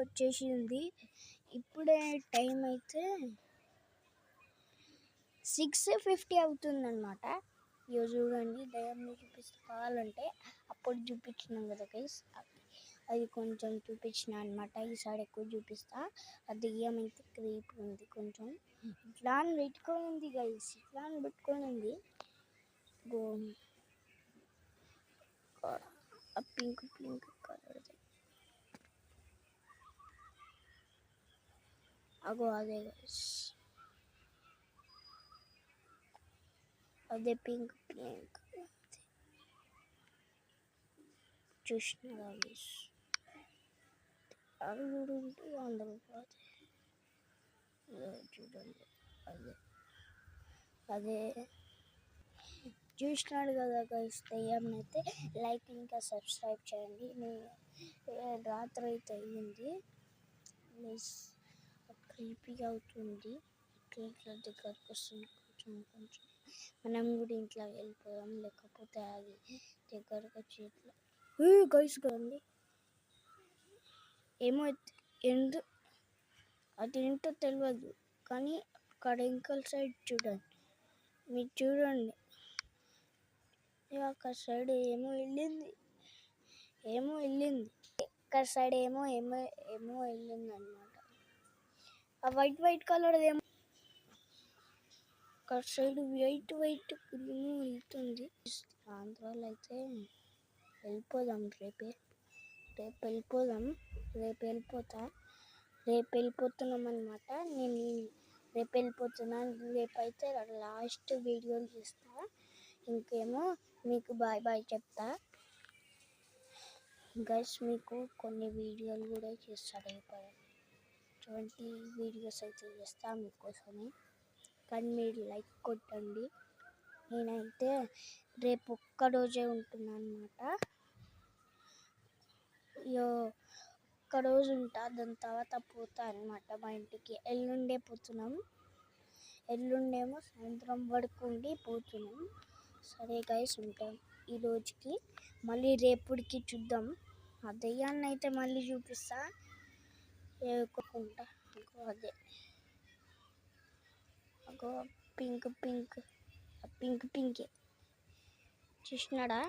వచ్చేసింది. ఇప్పుడే టైం అయితే 6:50 అవుతుందన్నమాట. ఇక చూడండి, దయ్యాన్ని చూపిస్తాలంటే అప్పుడు చూపించినాం కదా గైస్, అది కొంచెం చూపించిన అనమాట. ఈసారి ఎక్కువ చూపిస్తా. ఆ దెయ్యం అయితే క్రీప్ ఉంది, కొంచెం ఇట్లా అని పెట్టుకొని ఉంది గైస్, ఇట్లా అని పెట్టుకొని ఉంది. ఆ పింక్ కలర్ అగో అదే గైస్, అదే పింక్ చూసినా గైస్. అందరూ చూడండి, అదే చూసినాడు కదా గైస్ దయ్యం అయితే. లైక్ ఇంకా సబ్స్క్రైబ్ చేయండి. రాత్రి అయితే అయ్యింది, క్రీపీగా అవుతుంది. ఇట్లా దగ్గరకు వస్తుంది కొంచెం. మనం కూడా ఇంట్లో వెళ్ళిపోదాం, లేకపోతే అది దగ్గరకు చేతిలో గైస్ కదండి. ఏమో అదేంటో తెలియదు, కానీ అక్కడ ఇంకల్ సైడ్ చూడండి, మీరు చూడండి, అక్కడ సైడ్ ఏమో వెళ్ళింది. ఇక్కడ సైడ్ ఏమో వెళ్ళింది అనమాట. ఆ వైట్ కలర్ ఏమో అక్కడ సైడ్ వైట్ వెళ్తుంది. ఆంధ్రాలో అయితే వెళ్ళిపోదాం, రేపు వెళ్ళిపోతున్నాం అనమాట. నేను రేపు వెళ్ళిపోతున్నాను. రేపైతే లాస్ట్ వీడియోలు చేస్తా. ఇంకేమో మీకు బాయ్ చెప్తా గైస్. మీకు కొన్ని వీడియోలు కూడా చేస్తాను, 20 వీడియోస్ అయితే చేస్తా మీకోసమే. కానీ మీరు లైక్ కొట్టండి. నేనైతే రేపు ఒక్కరోజే ఉంటున్నాను అనమాట. ఒక్కరోజు ఉంటా, దాని తర్వాత పోతా అనమాట మా ఇంటికి. ఎల్లుండే పోతున్నాం, ఎల్లుండేమో సాయంత్రం వరకు ఉండి పోతున్నాం. సరే గైస్, ఉంటాం ఈ రోజుకి. మళ్ళీ రేపుడికి చూద్దాం. ఆ దయ్యాన్ని అయితే మళ్ళీ చూపిస్తా. అదే అగో పింక్ చూసినాడా.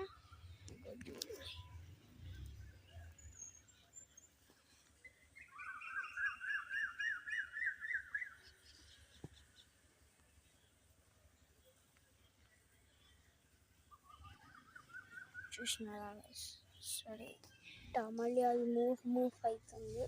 చూసినారా. సరే మళ్ళీ అది మూవ్ అవుతుంది.